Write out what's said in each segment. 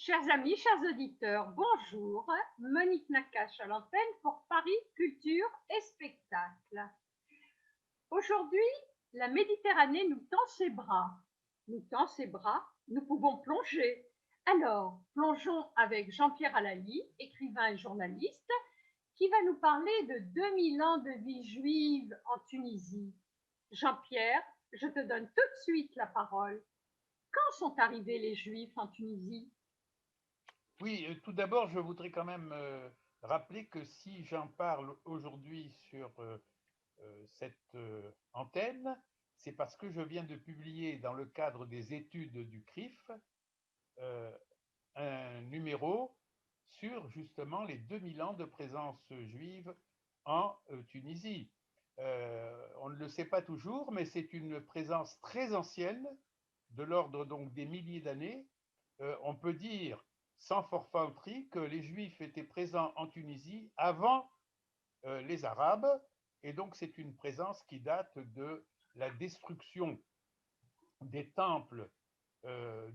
Chers amis, chers auditeurs, bonjour. Monique Nakache à l'antenne pour Paris Culture et Spectacle. Aujourd'hui, la Méditerranée nous tend ses bras. Nous tend ses bras, nous pouvons plonger. Alors, plongeons avec Jean-Pierre Alali, écrivain et journaliste, qui va nous parler de 2000 ans de vie juive en Tunisie. Jean-Pierre, je te donne tout de suite la parole. Quand sont arrivés les Juifs en Tunisie? Oui, tout d'abord, je voudrais quand même rappeler que si j'en parle aujourd'hui sur cette antenne, c'est parce que je viens de publier dans le cadre des études du CRIF euh, un numéro sur justement les 2000 ans de présence juive en Tunisie. On ne le sait pas toujours, mais c'est une présence très ancienne, de l'ordre donc des milliers d'années. On peut dire sans forfanterie que les Juifs étaient présents en Tunisie avant les Arabes, et donc c'est une présence qui date de la destruction des temples euh,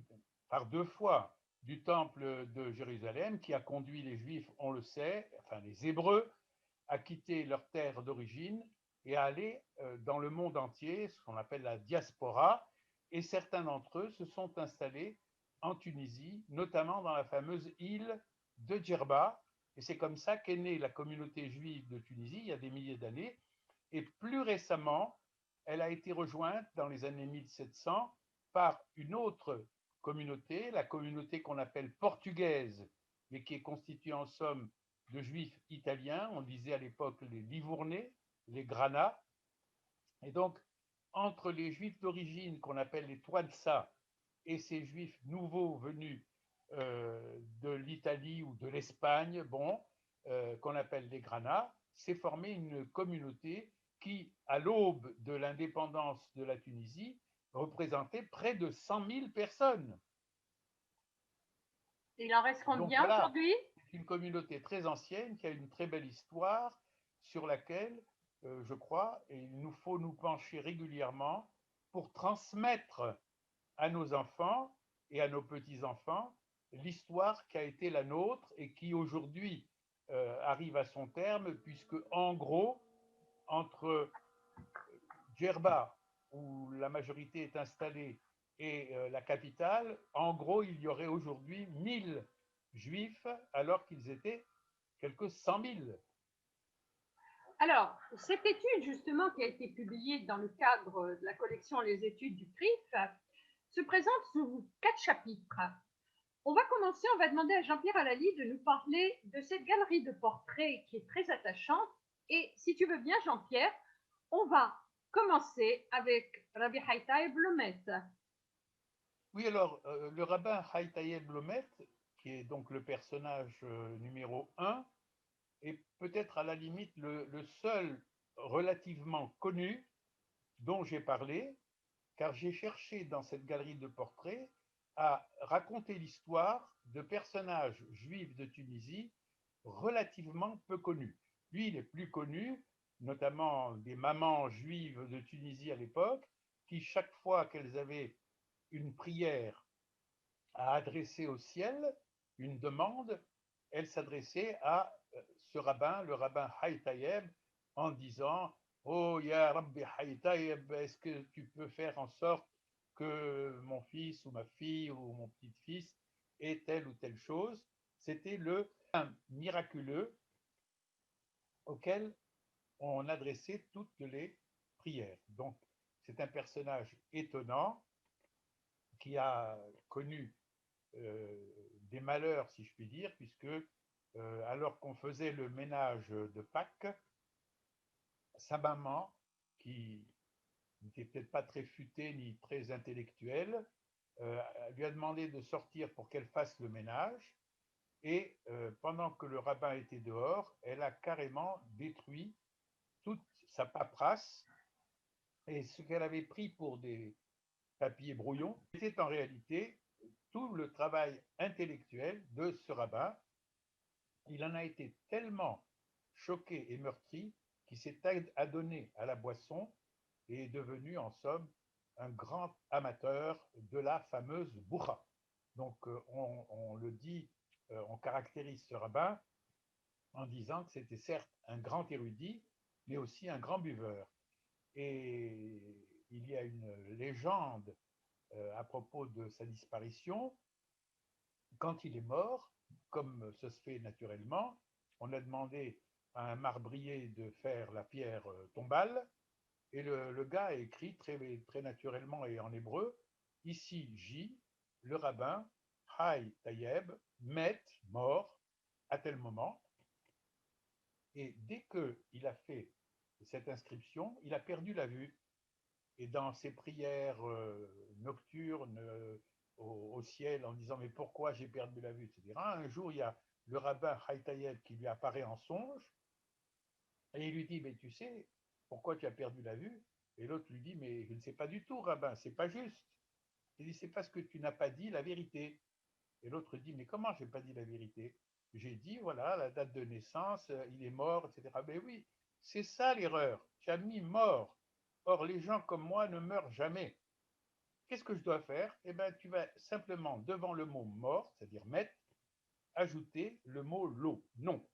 par deux fois du temple de Jérusalem, qui a conduit les Juifs, on le sait, enfin les Hébreux, à quitter leur terre d'origine et à aller dans le monde entier, ce qu'on appelle la diaspora, et certains d'entre eux se sont installés en Tunisie, notamment dans la fameuse île de Djerba, et c'est comme ça qu'est née la communauté juive de Tunisie il y a des milliers d'années, et plus récemment, elle a été rejointe dans les années 1700 par une autre communauté, la communauté qu'on appelle portugaise, mais qui est constituée en somme de juifs italiens, on disait à l'époque les Livournais, les Grana, et donc entre les juifs d'origine qu'on appelle les Touansa et ces juifs nouveaux venus de l'Italie ou de l'Espagne, bon, qu'on appelle les Grana, s'est formée une communauté qui, à l'aube de l'indépendance de la Tunisie, représentait près de 100 000 personnes. Il en reste Donc combien voilà, aujourd'hui? c'est une communauté très ancienne qui a une très belle histoire sur laquelle, je crois, et il nous faut nous pencher régulièrement pour transmettre à nos enfants et à nos petits-enfants l'histoire qui a été la nôtre et qui aujourd'hui arrive à son terme, puisque en gros, entre Djerba, où la majorité est installée, et la capitale, en gros, il y aurait aujourd'hui 1000 juifs alors qu'ils étaient quelques 100 000. Alors, cette étude justement qui a été publiée dans le cadre de la collection Les études du CRIF se présente sous 4 chapitres. On va commencer, on va demander à Jean-Pierre Alali de nous parler de cette galerie de portraits qui est très attachante. Et si tu veux bien, Jean-Pierre, on va commencer avec Rabbi Haïta et Blomet. Oui, alors, le rabbin Haïtaïeb Blomet, qui est donc le personnage numéro un, est peut-être à la limite le seul relativement connu dont j'ai parlé, car j'ai cherché dans cette galerie de portraits à raconter l'histoire de personnages juifs de Tunisie relativement peu connus. Lui, il est plus connu, notamment des mamans juives de Tunisie à l'époque, qui chaque fois qu'elles avaient une prière à adresser au ciel, une demande, elles s'adressaient à ce rabbin, le rabbin Haïtaïeb, en disant: Oh, ya Rabbi Haïtaïeb, est-ce que tu peux faire en sorte que mon fils ou ma fille ou mon petit-fils ait telle ou telle chose? C'était le miraculeux auquel on adressait toutes les prières. Donc, c'est un personnage étonnant qui a connu des malheurs, si je puis dire, puisque alors qu'on faisait le ménage de Pâques, sa maman, qui n'était peut-être pas très futée ni très intellectuelle, lui a demandé de sortir pour qu'elle fasse le ménage. Et pendant que le rabbin était dehors, elle a carrément détruit toute sa paperasse, et ce qu'elle avait pris pour des papiers brouillons était en réalité tout le travail intellectuel de ce rabbin. Il en a été tellement choqué et meurtri qu'il s'est adonné à la boisson et est devenu en somme un grand amateur de la fameuse boucha. Donc, on le dit, on caractérise ce rabbin en disant que c'était certes un grand érudit, mais aussi un grand buveur. Et il y a une légende à propos de sa disparition. Quand il est mort, comme ce se fait naturellement, on a demandé à un marbrier de faire la pierre tombale, et le gars a écrit très naturellement et en hébreu, ici J, le rabbin, Hay Tayeb, Met, mort, à tel moment. Et dès qu'il a fait cette inscription, il a perdu la vue. Et dans ses prières nocturnes au ciel, en disant mais pourquoi j'ai perdu la vue, etc. Un jour, il y a le rabbin Haïtaïeb qui lui apparaît en songe et il lui dit mais tu sais pourquoi tu as perdu la vue? Et l'autre lui dit mais je ne sais pas du tout, rabbin, c'est pas juste. Il dit c'est parce que tu n'as pas dit la vérité. Et l'autre dit mais comment j'ai pas dit la vérité? J'ai dit voilà la date de naissance, il est mort, etc. Mais oui, c'est ça l'erreur. Tu as mis mort. Or les gens comme moi ne meurent jamais. Qu'est-ce que je dois faire? Eh bien, tu vas simplement, devant le mot mort, c'est-à-dire mettre, ajouter le mot l'eau. Non,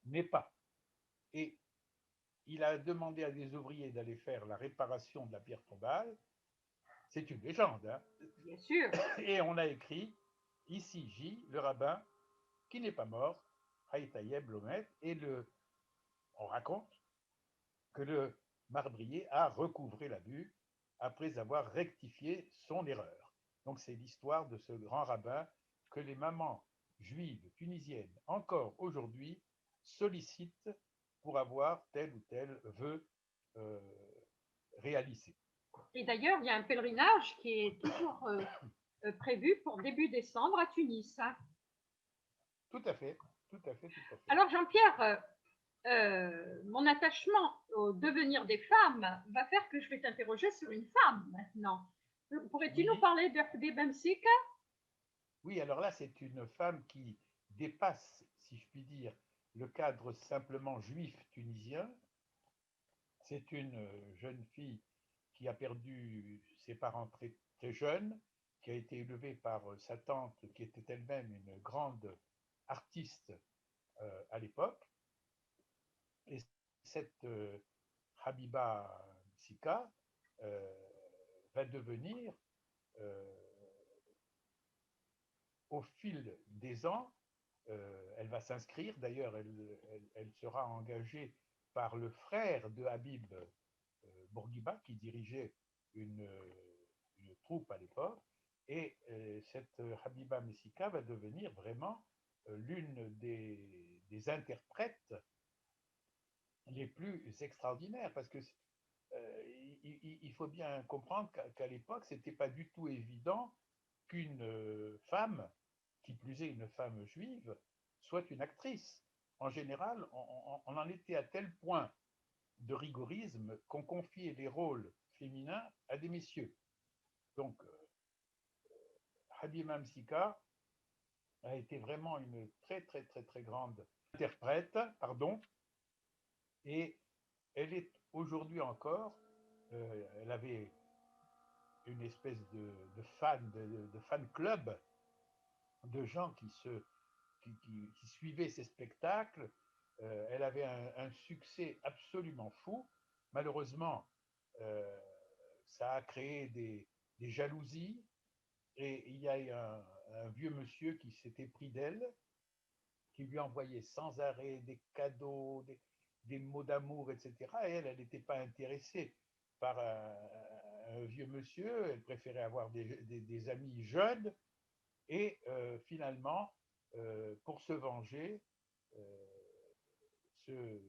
n'est pas. Et il a demandé à des ouvriers d'aller faire la réparation de la pierre tombale. C'est une légende, hein. Bien sûr. Et on a écrit ici J, le rabbin, qui n'est pas mort, Haïtaïeb Lomet, et on raconte que le marbrier a recouvré la vue après avoir rectifié son erreur. Donc c'est l'histoire de ce grand rabbin que les mamans juives tunisiennes, encore aujourd'hui, sollicitent pour avoir tel ou tel vœu euh, réalisé. Et d'ailleurs, il y a un pèlerinage qui est toujours prévu pour début décembre à Tunis. Tout à fait, tout à fait, tout à fait. Alors Jean-Pierre, mon attachement au devenir des femmes va faire que je vais t'interroger sur une femme maintenant. Pourrais-tu Oui, nous parler de Khadija Bemsika? oui, alors là, c'est une femme qui dépasse, si je puis dire, le cadre simplement juif tunisien. C'est une jeune fille qui a perdu ses parents très jeunes, qui a été élevée par sa tante, qui était elle-même une grande artiste à l'époque. Et cette Habiba Sika va devenir, euh, au fil des ans, elle va s'inscrire, d'ailleurs elle sera engagée par le frère de Habib Bourguiba, qui dirigeait une troupe à l'époque, et cette Habiba Messika va devenir vraiment l'une des interprètes les plus extraordinaires, parce que il faut bien comprendre qu'à l'époque, ce n'était pas du tout évident qu'une femme, qui plus est une femme juive, soit une actrice. En général, on en était à tel point de rigorisme qu'on confiait les rôles féminins à des messieurs. Donc, Habiba Msika a été vraiment une très grande interprète, pardon, et elle est aujourd'hui encore, elle avait une espèce de fan club de gens qui suivaient ses spectacles. Elle avait un succès absolument fou. Malheureusement, euh, ça a créé des jalousies et il y a un vieux monsieur qui s'était pris d'elle, qui lui envoyait sans arrêt des cadeaux, des mots d'amour, etc. Et elle n'était pas intéressée par un vieux monsieur, elle préférait avoir des amis jeunes. Et finalement, pour se venger, euh, ce,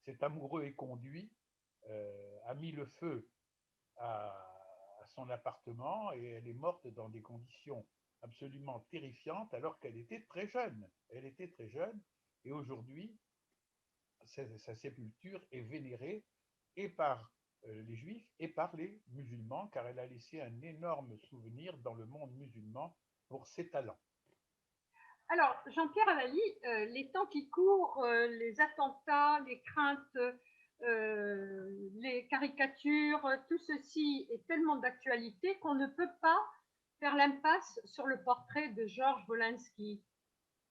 cet amoureux éconduit a mis le feu à son appartement et elle est morte dans des conditions absolument terrifiantes alors qu'elle était très jeune. Elle était très jeune et aujourd'hui, sa sépulture est vénérée et par les juifs et par les musulmans car elle a laissé un énorme souvenir dans le monde musulman pour ses talents. Alors, Jean-Pierre Avali, les temps qui courent, les attentats, les craintes, les caricatures, tout ceci est tellement d'actualité qu'on ne peut pas faire l'impasse sur le portrait de Georges Wolinski.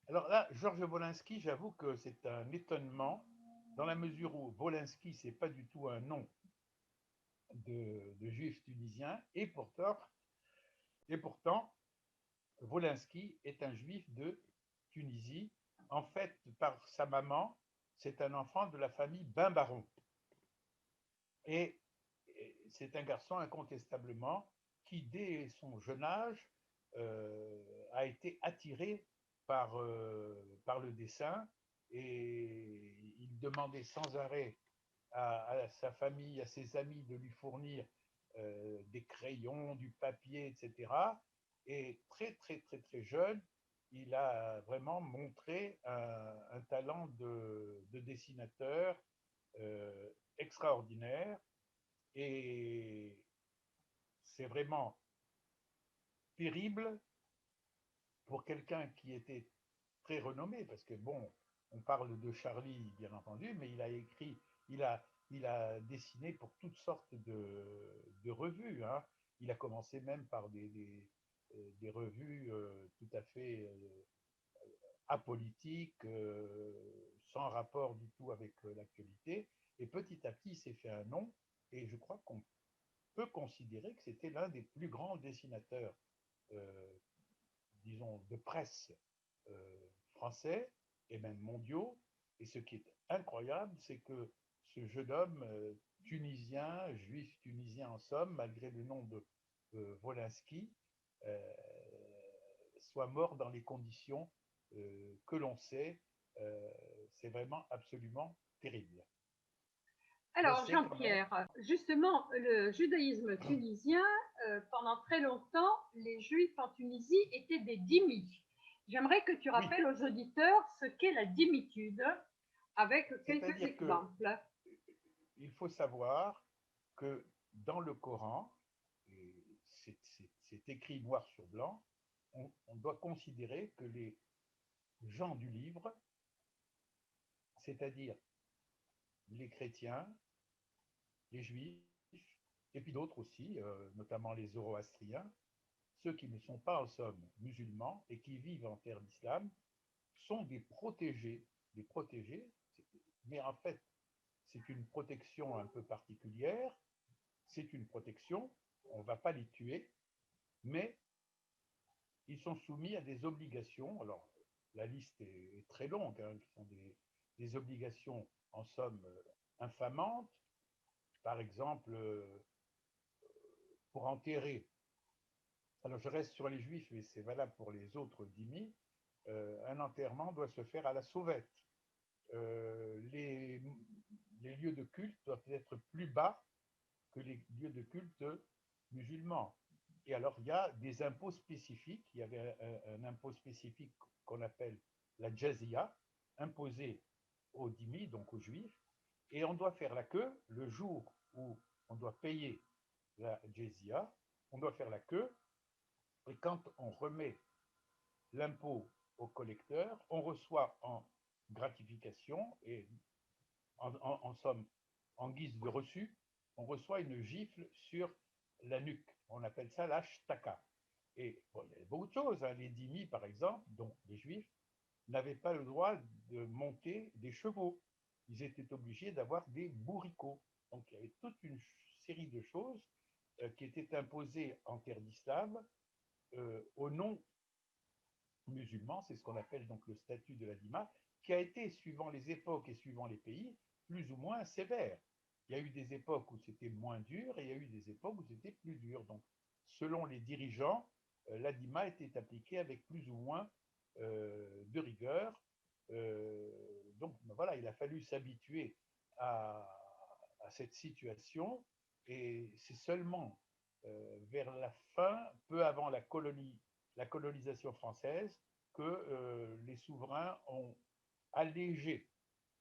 Alors là, Georges Wolinski, j'avoue que c'est un étonnement, dans la mesure où Wolinski, c'est pas du tout un nom de juif tunisien, et pourtant, Wolinski est un juif de Tunisie. En fait, par sa maman, c'est un enfant de la famille Bain-Baron. Et c'est un garçon incontestablement qui, dès son jeune âge, a été attiré par le dessin, et il demandait sans arrêt à sa famille, à ses amis de lui fournir des crayons, du papier, etc. Et très, très, très, très jeune, il a vraiment montré un talent de dessinateur extraordinaire. Et c'est vraiment terrible pour quelqu'un qui était très renommé, parce que bon, on parle de Charlie, bien entendu, mais il a écrit, il a dessiné pour toutes sortes de revues, hein. Il a commencé même par des revues tout à fait apolitiques, sans rapport du tout avec l'actualité. Et petit à petit, il s'est fait un nom, et je crois qu'on peut considérer que c'était l'un des plus grands dessinateurs, euh, disons, de presse français et même mondiaux. Et ce qui est incroyable, c'est que ce jeune homme tunisien, juif tunisien en somme, malgré le nom de Wolinski, euh, soit mort dans les conditions que l'on sait. Euh, c'est vraiment absolument terrible. Mais Alors, c'est quand même, Jean-Pierre, justement, le judaïsme tunisien, pendant très longtemps, les juifs en Tunisie étaient des dhimmis. J'aimerais que tu oui, rappelles aux auditeurs ce qu'est la dhimitude, avec quelques c'est-à-dire que exemples. il faut savoir que dans le Coran, c'est écrit noir sur blanc, on doit considérer que les gens du livre, c'est-à-dire les chrétiens, les juifs, et puis d'autres aussi, notamment les zoroastriens, ceux qui ne sont pas en somme musulmans et qui vivent en terre d'islam, sont des protégés. Des protégés, mais en fait, c'est une protection un peu particulière, c'est une protection, on ne va pas les tuer, mais ils sont soumis à des obligations. Alors, la liste est très longue, hein, qui sont des obligations en somme infamantes. Par exemple, pour enterrer, alors je reste sur les juifs, mais c'est valable pour les autres dhimmis, un enterrement doit se faire à la sauvette. Les lieux de culte doivent être plus bas que les lieux de culte musulmans. Et alors, il y a des impôts spécifiques. Il y avait un impôt spécifique qu'on appelle la jazia, imposé aux dhimmis, donc aux juifs, et on doit faire la queue le jour où on doit payer la jazia, on doit faire la queue, et quand on remet l'impôt au collecteur, on reçoit en gratification et en somme, en guise de reçu, on reçoit une gifle sur la nuque. On appelle ça la shtaka. Et bon, il y a beaucoup de choses, hein. Les dhimmis, par exemple, dont les juifs, n'avaient pas le droit de monter des chevaux. Ils étaient obligés d'avoir des bourricots. Donc il y avait toute une série de choses qui étaient imposées en terre d'islam au nom musulman. C'est ce qu'on appelle donc le statut de la dima, qui a été, suivant les époques et suivant les pays, plus ou moins sévère. Il y a eu des époques où c'était moins dur et il y a eu des époques où c'était plus dur. Donc, selon les dirigeants, la dima était appliquée avec plus ou moins de rigueur. Donc, voilà, il a fallu s'habituer à cette situation, et c'est seulement vers la fin, peu avant la colonisation française, que les souverains ont allégé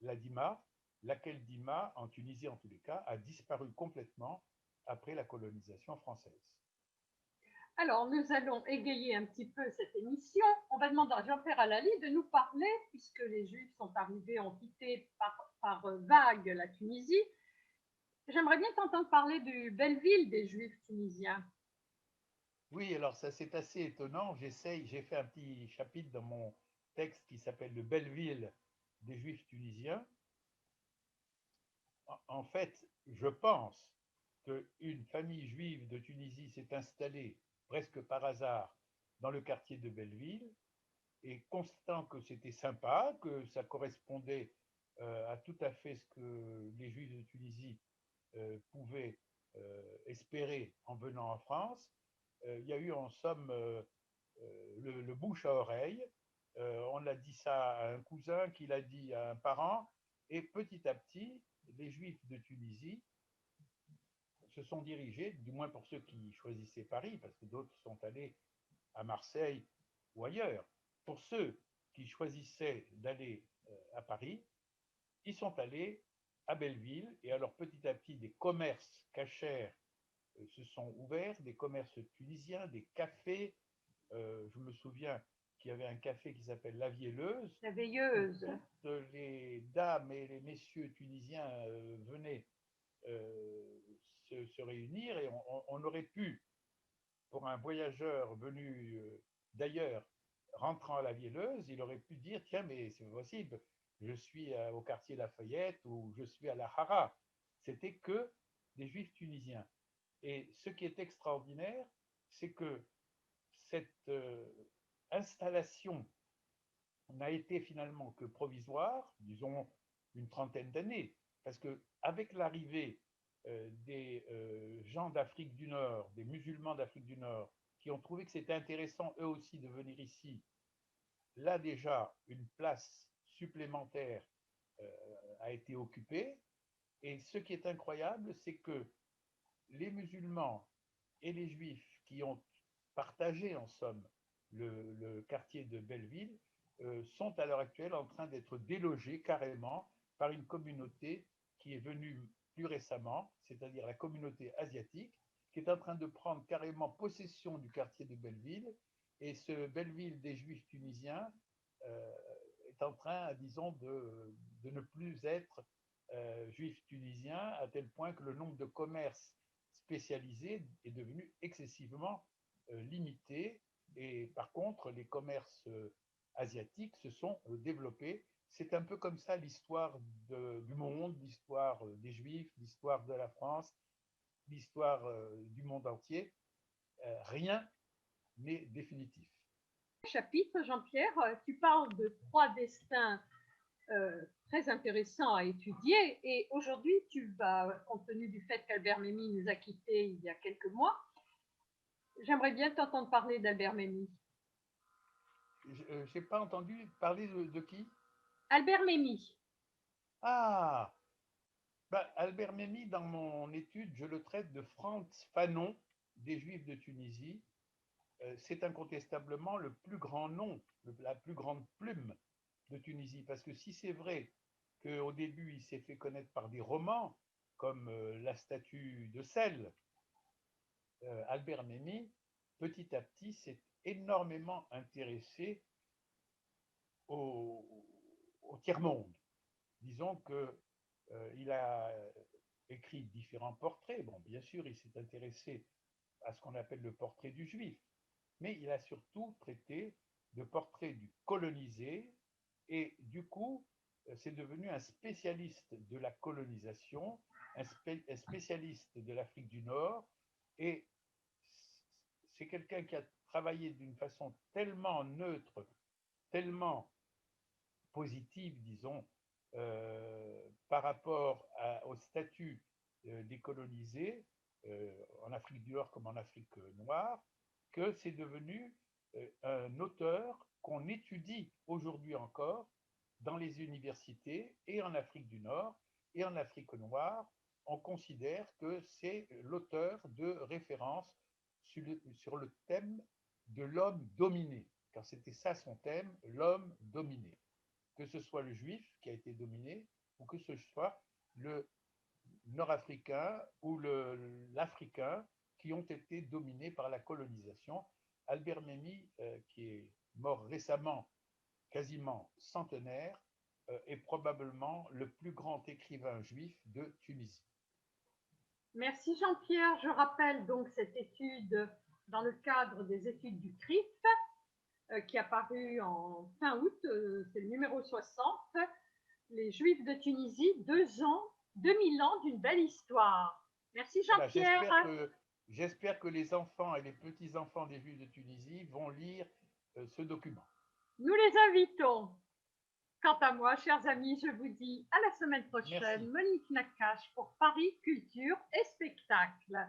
la dima, laquelle dima, en Tunisie en tous les cas, a disparu complètement après la colonisation française. Alors, nous allons égayer un petit peu cette émission. On va demander à Jean-Pierre Alali de nous parler, puisque les Juifs sont arrivés, ont quitté par vague la Tunisie. J'aimerais bien t'entendre parler du Belleville des Juifs tunisiens. Oui, alors ça c'est assez étonnant. J'ai fait un petit chapitre dans mon texte qui s'appelle Le Belleville des Juifs tunisiens. En fait, je pense qu'une famille juive de Tunisie s'est installée presque par hasard dans le quartier de Belleville et constatant que c'était sympa, que ça correspondait à tout à fait ce que les Juifs de Tunisie pouvaient espérer en venant en France, il y a eu en somme le bouche à oreille. On a dit ça à un cousin qui l'a dit à un parent, et petit à petit, les Juifs de Tunisie se sont dirigés, du moins pour ceux qui choisissaient Paris, parce que d'autres sont allés à Marseille ou ailleurs. Pour ceux qui choisissaient d'aller à Paris, ils sont allés à Belleville, et alors petit à petit, des commerces cachers se sont ouverts, des commerces tunisiens, des cafés. Je me souviens qu'il y avait un café qui s'appelle La Vielleuse, La où veilleuse. toutes les dames et les messieurs tunisiens venaient se réunir, et on aurait pu, pour un voyageur venu d'ailleurs, rentrant à la Vielleuse, il aurait pu dire, tiens, mais c'est possible, je suis au quartier Lafayette ou je suis à la Hara. C'était que des juifs tunisiens. Et ce qui est extraordinaire, c'est que cette installation n'a été finalement que provisoire, disons une trentaine d'années, parce que avec l'arrivée des gens d'Afrique du Nord, des musulmans d'Afrique du Nord, qui ont trouvé que c'était intéressant eux aussi de venir ici, là déjà une place supplémentaire a été occupée. Et ce qui est incroyable, c'est que les musulmans et les juifs qui ont partagé en somme le quartier de Belleville sont à l'heure actuelle en train d'être délogés carrément par une communauté qui est venue plus récemment, c'est-à-dire la communauté asiatique, qui est en train de prendre carrément possession du quartier de Belleville. Et ce Belleville des Juifs tunisiens est en train, disons, de ne plus être juif tunisien, à tel point que le nombre de commerces spécialisés est devenu excessivement limité. Et par contre, les commerces asiatiques se sont développés. C'est un peu comme ça l'histoire du monde, l'histoire des Juifs, l'histoire de la France, l'histoire du monde entier. Rien n'est définitif. Chapitre, Jean-Pierre, tu parles de trois destins très intéressants à étudier et aujourd'hui, tu vas, compte tenu du fait qu'Albert Memmi nous a quittés il y a quelques mois, j'aimerais bien t'entendre parler d'Albert Memmi. Je n'ai pas entendu parler de qui? Albert Memmi. Ah, bah, Albert Memmi, dans mon étude, je le traite de Frantz Fanon, des Juifs de Tunisie. C'est incontestablement le plus grand nom, la plus grande plume de Tunisie. Parce que si c'est vrai qu'au début, il s'est fait connaître par des romans, comme La statue de sel, Albert Memmi, petit à petit, s'est énormément intéressé au, au tiers-monde. Disons que il a écrit différents portraits. Bon, bien sûr, il s'est intéressé à ce qu'on appelle le portrait du juif, mais il a surtout traité de portrait du colonisé, et du coup, c'est devenu un spécialiste de la colonisation, un spécialiste de l'Afrique du Nord, et c'est quelqu'un qui a travaillé d'une façon tellement neutre, tellement positive, disons, par rapport au statut des colonisés en Afrique du Nord comme en Afrique noire, que c'est devenu un auteur qu'on étudie aujourd'hui encore dans les universités et en Afrique du Nord et en Afrique noire. On considère que c'est l'auteur de référence sur le thème de l'homme dominé, car c'était ça son thème, l'homme dominé, que ce soit le juif qui a été dominé ou que ce soit le nord-africain ou l'africain qui ont été dominés par la colonisation. Albert Memmi, qui est mort récemment, quasiment centenaire, est probablement le plus grand écrivain juif de Tunisie. Merci Jean-Pierre. Je rappelle donc cette étude dans le cadre des études du CRIF, qui est apparu en fin août, c'est le numéro 60, les Juifs de Tunisie, 2000 ans d'une belle histoire. Merci Voilà, Jean-Pierre. j'espère que les enfants et les petits-enfants des Juifs de Tunisie vont lire ce document. Nous les invitons. Quant à moi, chers amis, je vous dis à la semaine prochaine. Merci. Monique Nakache pour Paris Culture et Spectacle.